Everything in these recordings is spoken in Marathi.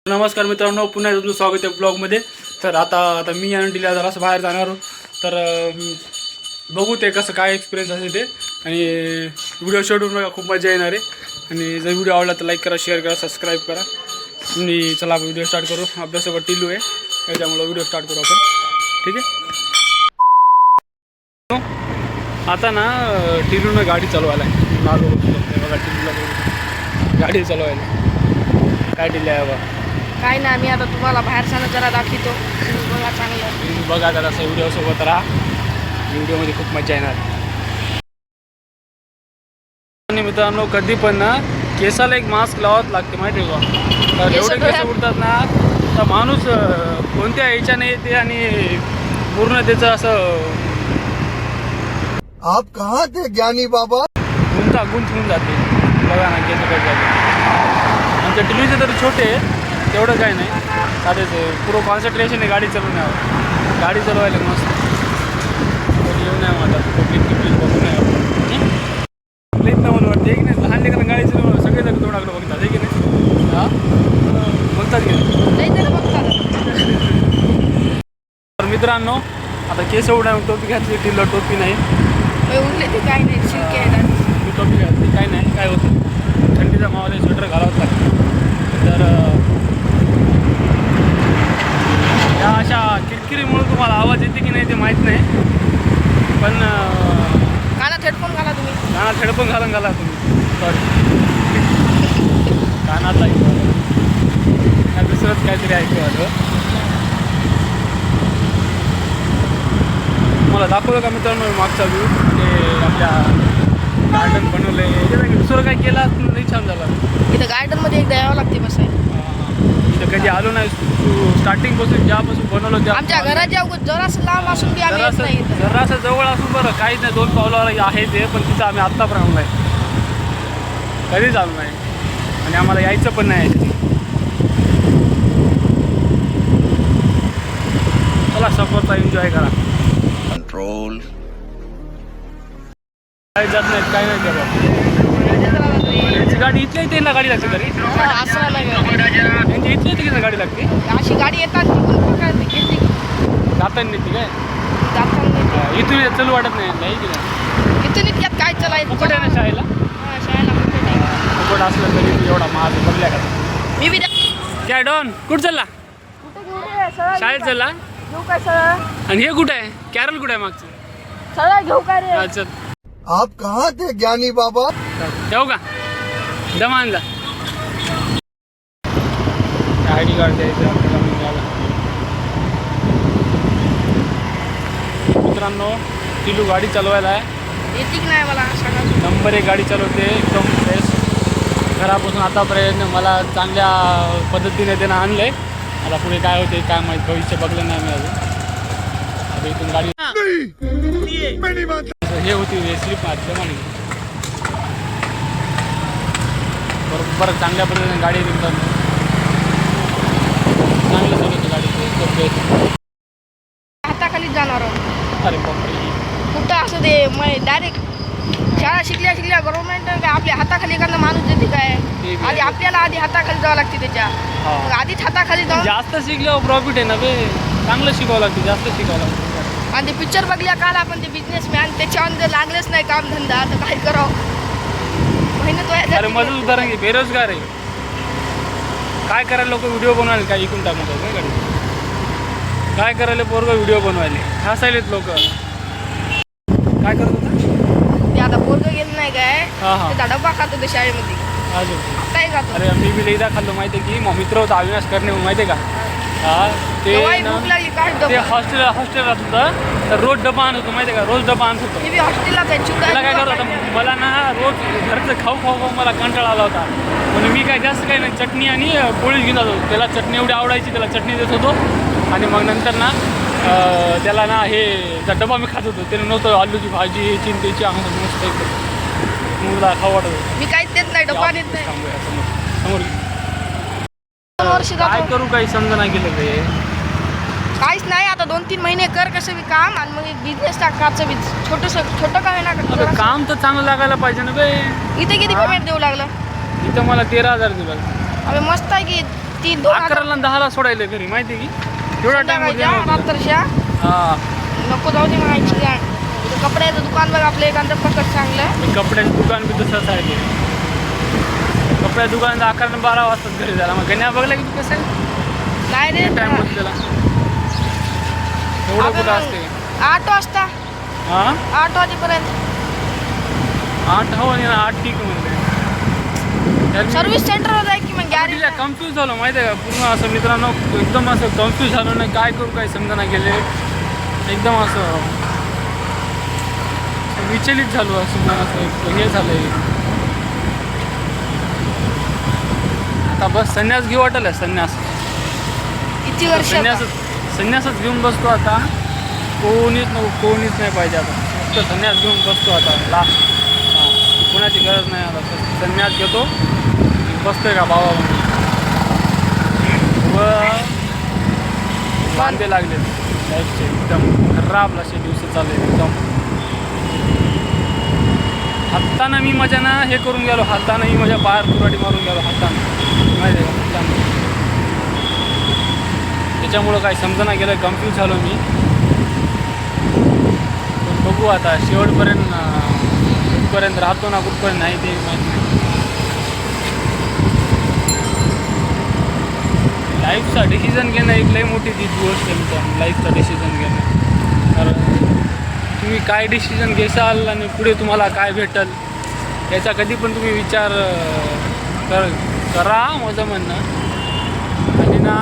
नमस्कार मित्रांनो, पुन्हा तुमचं स्वागत आहे ब्लॉगमध्ये. तर आता मी आणि डिला जरासं बाहेर जाणार आहोत. तर बघू ते कसं काय एक्सपिरियन्स असेल ते. आणि व्हिडिओ शेवटून बघा, खूप मजा येणार आहे. आणि जर व्हिडिओ आवडला तर लाईक करा, शेअर करा, सबस्क्राईब करा. आणि चला आपण व्हिडिओ स्टार्ट करू. आपल्यासोबत टिलू आहे, त्याच्यामुळं व्हिडिओ स्टार्ट करू आपण. ठीक आहे. आता ना टिलूनं गाडी चालवायला आहे. मागं बघा, टिलूला गाडी चालवायला काय दिलं आहे बा. काय ना, मी आता तुम्हाला बाहेरचा जरा दाखवतो. बघा चांगलं, बघा जरा असं व्हिडिओसोबत राहा. व्हिडिओमध्ये खूप मजा येणार. आणि मित्रांनो, कधी पण ना केसाला एक मास्क लावावंच लागते, माहिती आहे का. तर एवढे केस उडतात ना, तर माणूस कोणत्या ह्याच्याने येते आणि पूर्ण त्याचं असं आप कहाँ थे ज्ञानी बाबा? गुंतून जाते. बघा ना केस कट झाले. आमच्या टिलूचे तरी छोटे आहे, तेवढं काय नाही. साधेच पूर्ण कॉन्सन्ट्रेशन आहे गाडी चालवण्यावर. गाडी चालवायला मस्त येऊ नये माझा पब्लिक बघू नये आपण. प्लेन ना मला वाटते की नाही, लहान लेकरांना गाडी चालवणं सगळे जण तोंडाकडे बघतात, आहे की नाही. हां, बघतात की नाही. तर मित्रांनो, आता केस एवढा टोपी घातली, टिलला टोपी नाही. उरले ते काय नाही, शिंके आहेत. मी टोपी घातली, काय नाही. काय होतं, थंडीचा मावाला स्वेटर घालावंच लागतं. तर या अशा किरकिरीमुळे तुम्हाला आवाज येते की नाही ते माहीत नाही. पण कानात हेडफोन घाला तुम्ही. कानात हेडफोन घाला तुम्ही. सॉरी, कानात ऐकू दुसरंच काहीतरी ऐकू आलं. मला दाखवलं का मित्रांनो मागचा व्ह्यू, ते आपल्या गार्डन बनवलं आहे. दुसरं काय केलं असतं नाही, छान झालं. इथं गार्डनमध्ये एकदा यावं लागते बस. इथं कधी आलो नाही. स्टार्टिंगपासून ज्यापासून बनवलं त्या आमच्या घराच्या जरासं लांब असून बी आम्ही येत नाही इथं. जरासं जवळ असून बरं काहीच नाही, 2 पावलावर आहे ते. पण तिथं आम्ही आत्तापर्यंत नाही, कधीच आलो नाही. आणि आम्हाला यायचं पण नाही. चला सफरचा एन्जॉय करा. कंट्रोल काही जात नाहीत, काय नाही करत. गाडी इथल्या इथे ना गाडी लागते तरी असं नाही त्यांची इथल्या इथे गाडी लागते. अशी गाडी येतात तिकडून घेतली जाताना नेते काय जाताना इथून चलू वाटत नाही, नाही की नाही. इथून इतक्यात काय चालायचं. फुकट आहे ना शाळेला. शाळेला फुकट असलं तरी एवढा महाग बघल्या का. मी बी काय डॉन कुठं चालला? शाळेत चालला. घेऊ काय सर? आणि हे कुठं आहे, कॅरल कुठं आहे मागचं? सगळं घेऊ काय रे? अच्छा, आप कहाँ थे ज्ञानी बाबा? ठेवू का दम आणला. आयडी कार्ड द्यायचं आपल्याला मिळाला. मित्रांनो, टिलू गाडी चालवायला आहे. येते की नाही मला सांगा. नंबर 1 गाडी चालवते, एकदम फ्रेश. घरापासून आतापर्यंत मला चांगल्या पद्धतीने त्यानं आणलं आहे. आता पुढे काय होते काय माहीत, भविष्य बघलं नाही मी अजून. आता इथून गाडी हे होती स्लिप मारते म्हणे. बरोबर चांगल्या पद्धतीने गाडी निघतात. चांगलं चालवते गाडी. हाताखालीच जाणार आहोत. अरे बापरे, कुठं असं ते मग डायरेक्ट शाळा शिकल्या गव्हर्नमेंट आपल्या हाताखाली एखादा माणूस देते काय. आधी आपल्याला हाताखाली जावं लागते त्याच्या. मग आधीच हाताखाली जाऊन जास्त शिकल्यावर प्रॉफिट आहे ना बे. चांगलं शिकावं लागते, जास्त शिकावं लागतं. आणि ते पिक्चर बघल्या काल आपण ते बिझनेसमॅन त्याच्यावर जर लागलेच नाही काम धंदा तर काय करावं. मेहनत अरे व्हायला मजूर उदाहरण बेरोजगार आहे. काय करायला लोक व्हिडिओ बनवायला, काय इकून टाकत नाही गाडी. काय करायला पोरगं व्हिडिओ बनवायले हसायलेत लोक. काय करत होता ते आता पोरगं गेलं नाही काय. हां हां त्याचा डब्बा खात होते शाळेमध्ये. अजून काय खातो. अरे मी बी लईदा खाल्लो माहिती आहे की. मग मित्र होता अविनाश करणे माहिती आहे का. हां ते भूक लागली काय ते डब्बा. हॉस्टेल राहत होतं. तर रोज डबा आणत होतो माहिती आहे का. रोज डबा आणत होतो. मी बी हॉस्टेलला काय त्याला काय करत होता, मला ना रोज घरचं खाऊ मला कंटाळा आला होता. म्हणून मी काय जास्त काही नाही, चटणी आणि पोळीच घेऊन जातो. त्याला चटणी एवढी आवडायची, त्याला चटणी देत होतो. आणि मग नंतर ना त्याला ना हे डबा मी खात होतो. त्याला नव्हतं आलूची भाजी चिंतेची आम्हाला मस्त एकदम मुलगा खाऊ वाटत होतं. मी काहीच देत नाही, डब्बा देत नाही. समोर 2 वर्ष काय जातो करू, काही समजा नाही गेलं ते. काहीच नाही. आता 2-3 महिने कर कसं बी काम आणि मग एक बिझनेस टाकायचं बी छोटं काय ना. काम तर चांगलं लागायला पाहिजे ना बे. इथे किती पेमेंट देऊ लागलं? इथं मला 13,000 दिलं. अरे मस्त आहे की. ती 2000 11ला 10ला सोडायला घरी माहिती आहे की एवढा टाइम रात्रच्या हा नको जाऊ दे म्हणायची काय कपड्याचं दुकान बघ आपलं एखादं पकड चांगलं कपड्याचं दुकान बी तसंच आहे ते. कपड्याचं दुकान 11 आणि 12 वाजताच घरी जायला मग गण्या बघला की तू कसं आहे नाही रे टाइम होत त्याला एवढं कुठं असते 8 वाजता हां 8 वाजेपर्यंत 8 हो आणि 8 ठीक म्हणते सर्व्हिस सेंटरवर जाय की मग गॅरेज कन्फ्यूज झालो माहिती आहे का पूर्ण असं मित्रांनो एकदम असं कन्फ्यूज झालो नाही काय करू काय समजा गेले एकदम असं विचलित झालो असं असं हे झालंय आता बस संन्यास घेऊ वाटलं संन्यास किती वर्ष संन्यासच घेऊन बसतो आता कोणीच नाही पाहिजे आता फक्त संन्यास घेऊन बसतो आता लास्ट हां कोणाची गरज नाही आता संन्यास घेतो बसतोय का बाबा व वांदे लागले लाईफचे एकदम खराब असे दिवस चालले एकदम हातानं मी माझ्यानं हे करून गेलो हातानं मी माझ्या बाहेर कुराटी मारून गेलो हातानं माहिती आहे का हातानं त्याच्यामुळं काय समजना गेलं कन्फ्यूज झालो मी पण बघू आता शेवटपर्यंत कुठपर्यंत राहतो ना कुठपर्यंत नाही ते माहिती नाही लाईफचा डिसिजन घेणं एक लई मोठी ती गोष्ट आहे मित्रांनो लाईफचा डिसिजन घेणं कारण तुम्ही काय डिसिजन घेसाल आणि पुढे तुम्हाला काय भेटेल याचा कधी पण तुम्ही विचार करा माझं म्हणणं आणि ना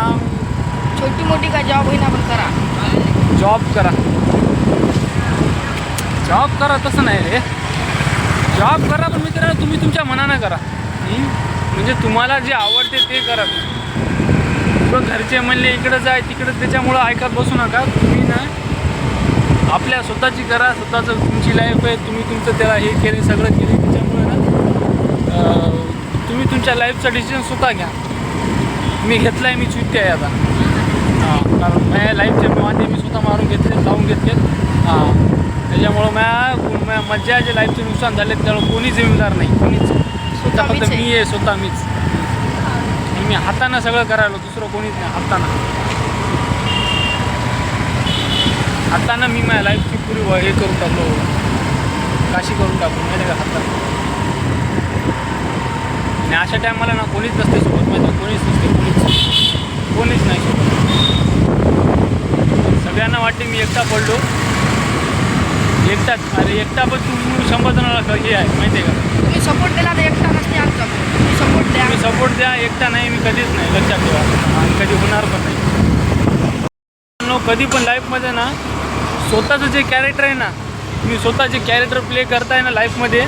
छोटी मोठी का जॉब होईना पण करा जॉब करा तसं नाही रे जॉब करा पण मित्रांनो तुम्ही तुमच्या मनानं करा म्हणजे तुम्हाला जे आवडते ते करा तुम्ही घरचे म्हणले इकडं जाय तिकडं त्याच्यामुळं ऐकत बसू नका तुम्ही ना आपल्या स्वतःची करा स्वतःचं तुमची लाईफ आहे तुम्ही तुमचं त्याला हे केले सगळं केले त्याच्यामुळे ना तुम्ही तुमच्या लाईफचा डिसिजन स्वतः घ्या मी घेतला आहे मी चुकते आहे आता हां कारण माझ्या लाईफचे वांदे मी स्वतः मारून घेतले लावून घेतले हां त्याच्यामुळं माझ्या माझ्या जे लाईफचे नुकसान झाले त्यामुळे कोणी जिम्मेदार नाही कोणीच स्वतः फक्त मी आहे स्वतः मीच मी हातानं सगळं करायला दुसरं कोणीच नाही हातानं मी माझ्या लाईफची पुरी हे करून टाकलो काशी करून टाकलो माहिती का हातानं आणि अशा टायमाला ना कोणीच नसते सोबत माहिती कोणीच नसते कोणीच नाही सोबत सगळ्यांना वाटते मी एकटा पडलो एकटाच अरे एकटा पण तू 100 जणाला हे आहे माहिती आहे का तुम्ही सपोर्ट दिला तर एकटा नसते आमचा तुम्ही सपोर्ट द्या एकटा नाही मी कधीच नाही लक्षात ठेवा आणि कधी होणार पण नाही कधी पण लाईफमध्ये ना स्वतःचं जे कॅरेक्टर आहे ना तुम्ही स्वतः जे कॅरेक्टर प्ले करताय ना लाईफमध्ये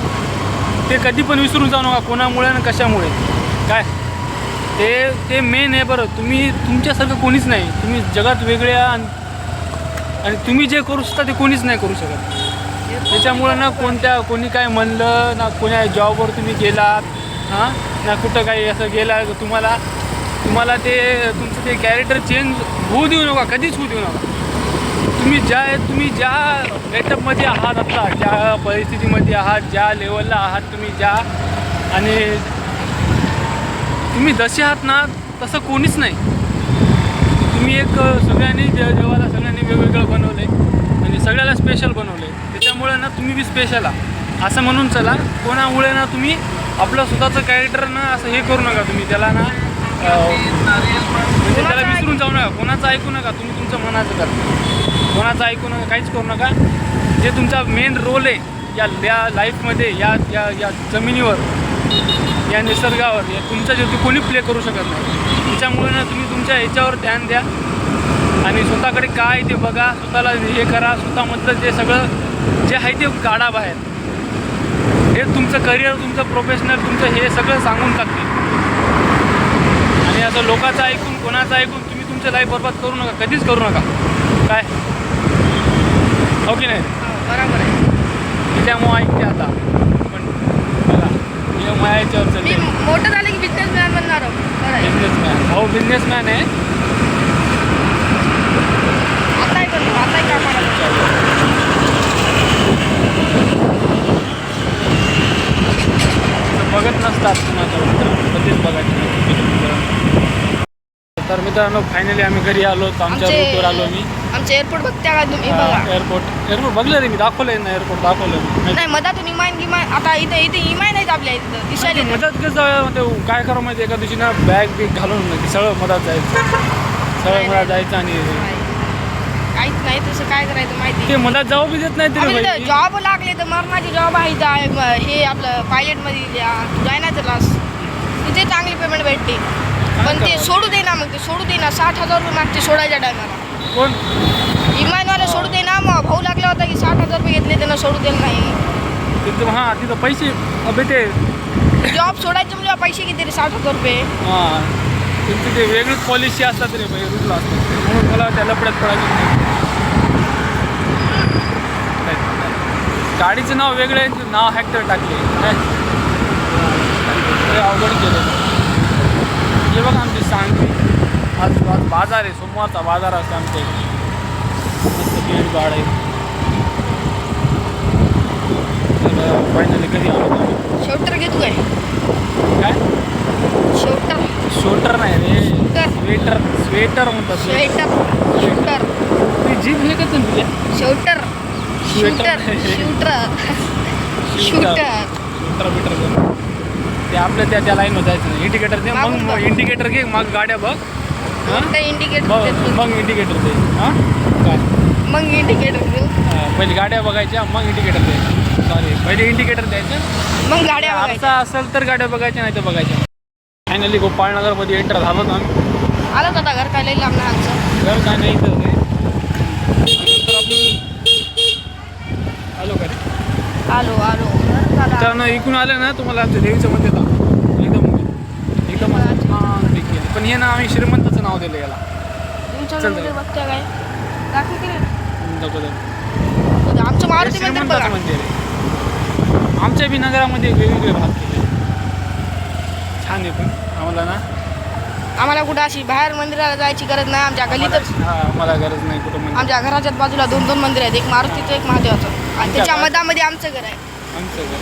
ते कधी पण विसरून जाऊ नका कोणामुळे ना कशामुळे काय ते मेन आहे बरं तुम्ही तुमच्यासारखं कोणीच नाही तुम्ही जगात वेगळे आणि तुम्ही जे करू शकता ते कोणीच नाही करू शकत त्याच्यामुळं ना कोणी काय म्हणलं ना कोण्या जॉबवर तुम्ही गेलात हां ना कुठं काही असं गेला तुम्हाला ते तुमचं ते कॅरेक्टर चेंज होऊ देऊ नका कधीच होऊ देऊ नका तुम्ही ज्या गेटअपमध्ये आहात आता ज्या परिस्थितीमध्ये आहात ज्या लेवलला आहात तुम्ही ज्या आणि तुम्ही जसे आहात ना तसं कोणीच नाही तुम्ही एक सगळ्यांनी देवाला सगळ्यांनी वेगवेगळं बनवलं आहे आणि सगळ्याला स्पेशल बनवलं आहे त्याच्यामुळे ना तुम्ही बी स्पेशल आहात असं म्हणून चला कोणामुळे ना तुम्ही आपलं स्वतःचं कॅरेक्टर ना असं हे करू नका तुम्ही त्याला ना म्हणजे त्याला विसरून जाऊ नका कोणाचं ऐकू नका तुम्ही तुमचं मनाचं करा कोणाचं ऐकू नका काहीच करू नका जे तुमचा मेन रोल आहे या लाईफमध्ये या जमिनीवर या निसर्गावर या तुमच्या जे कोणी प्ले करू शकत नाही त्याच्यामुळे ना तुम्ही तुमच्या ह्याच्यावर ध्यान द्या आणि स्वतःकडे काय ते बघा स्वतःला हे करा स्वतःमधलं जे सगळं जे आहे ते काढा बाहेर हे तुमचं करिअर तुमचं प्रोफेशनल तुमचं हे सगळं सांगून टाकते आणि असं लोकांचं ऐकून कोणाचं ऐकून तुम्ही तुमचं लाईफ बरबाद करू नका कधीच करू नका काय हो की नाही बरोबर आहे त्याच्यामुळे ऐकते आता पण बघा माझ्या याच्यावर चालते मोठं झालं की बिझनेसमॅन बनणार बिझनेसमॅन हो बिझनेसमॅन आहे आता करतो आता काय बघत नसतात कुणाच्या कधीच बघायचं तर मित्रांनो फायनली आम्ही घरी आलो. तर आमच्या रूटवर आलो मी. आमचं एअरपोर्ट बघता का तुम्ही? बघा एअरपोर्ट बघलं रे मी, दाखवलंय ना एअरपोर्ट दाखवलं. नाही मधातून इमान आता इथे इमान आहेत आपल्या इथं दिसायला येतं. मधात कसं जाऊया काय करावं माहिती एका दिवशी ना बॅग बिग घालून सरळ मधात जायचं, सरळ मधात जायचं आणि काहीच नाही तसं काय करायचं माहिती. ते मधात जाऊ बी देत नाही ते. जॉब लागले तर मरणाची जॉब आहे हे आपलं पायलटमध्ये जाय ना तर तिथे चांगली पेमेंट भेटते. पण ते सोडू दे ना, मग ते सोडू दे ना. 60,000 रुपये मागते सोडायच्या टायमाला. कोण इमानवाला सोडू दे ना. मग भाऊ लागला होता की 60,000 रुपये घेतले त्यांना सोडू दिलं नाही. तिथं हां तिथं पैसे भेटे जॉब सोडायचे म्हणजे पैसे किती रे? 60,000 रुपये. हां तुमची ते वेगळीच पॉलिसी असतात रे भाई, रूटला असतात. म्हणून मला त्या लपड्यात पडायचं नाही. गाडीचं नाव वेगळं आहे, नाव हॅक्टर टाकले अवघड केलं. हे बघा आमची सांगली आज बाजार आहे, सोमवारचा बाजार असतो आमच्या इकडे. मस्त भीड भाड आहे. तर फायनली कधी आलो शेवटर घेतो काय? काय शेवटर शोल्डर नाही रे, स्वेटर म्हणतात. स्वेटर ती जीभ हे कसं तुझ्या शेवटर शूटर मीटर ते आपल्या त्या लाईनवर जायचं नाही. इंडिकेटर दे, मग इंडिकेटर घे, मग गाड्या बघ. इंडिकेटर मग इंडिकेटर दे. हां काय मग इंडिकेटर देऊ. पहिले गाड्या बघायच्या, मग इंडिकेटर द्यायचं. सॉरी पहिले इंडिकेटर द्यायचं, मग गाड्या आरसा असेल तर गाड्या बघायच्या, नाही तर बघायच्या. फायनली गोपाळनगरमध्ये एंटर झालो ना आम्ही. आलं होता घर काय लई लांब ना आमचं घर काय नाही इथं रे. नंतर आपण आलो का रे? तर इकडून आलं ना तुम्हाला आमच्या देवीचं मंदिर दाखव. एकदम छान. पण हे ना आम्ही श्रीमंताचं नाव दिलं याला. बघते काय दाखव की रे. दाखवतो. आमचं मारुती मंदिर श्रीमंताचं मंदिर आहे. आमच्या बी नगरामध्ये वेगवेगळे भाग केले. छान आहे. पण आम्हाला ना आम्हाला कुठं अशी बाहेर मंदिराला जायची गरज नाही. आमच्या गल्लीतच मला गरज नाही कुठं मंदिर. आमच्या घराच्याच बाजूला 2 मंदिर आहेत. एक मारुतीचं एक महादेवाचं आणि त्याच्या मधामध्ये आमचं घर आहे. आमचं घर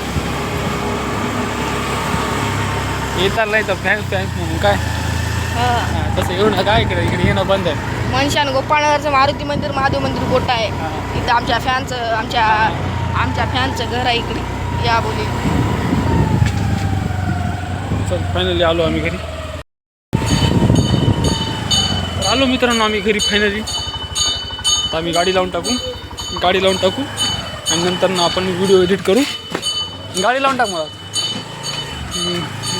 येतात नाही तर फॅन्स म्हणून काय तसं येऊ नका. इकडे येणं बंद आहे. मनशान गोपाळनगरचं मारुती मंदिर महादेव मंदिर मोठं आहे. इथं आमच्या फॅनचं घर आहे इकडे. या बोली चल फायनली आलो आम्ही घरी. आलो मित्रांनो आम्ही घरी फायनली. आता आम्ही गाडी लावून टाकू आणि नंतर ना आपण व्हिडिओ एडिट करू. गाडी लावून टाक मला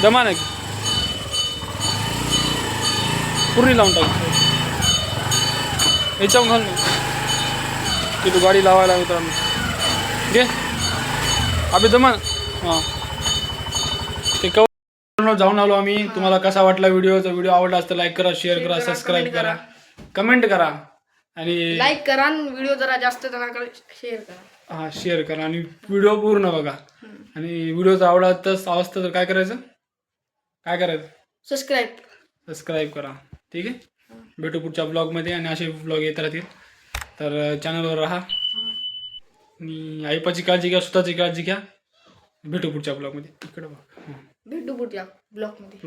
जमा नाही पूर्ण लावून टाकू. याच्यावर घाल की तू गाडी लावायला मित्रांनो घे अभि जमा. हां ते कवर जाऊन आलो आम्ही. तुम्हाला कसा वाटला व्हिडिओ आवडला असतं लाईक करा, शेअर करा, सबस्क्राईब करा, कमेंट करा आणि लाईक करा. व्हिडिओ जरा जास्त जणांकडे शेअर करा. हां शेअर करा आणि व्हिडिओ पूर्ण बघा. आणि व्हिडिओचा आवडत असतं तर काय करायचं सबस्क्राईब करा. ठीक आहे. भेटू पुढच्या ब्लॉगमध्ये आणि असे ब्लॉग येत राहतील. तर चॅनलवर राहा आणि आईपाची काळजी घ्या, स्वतःची काळजी घ्या. भेटू पुढच्या ब्लॉगमध्ये. इकडं बघ. भेटू पुढच्या ब्लॉगमध्ये.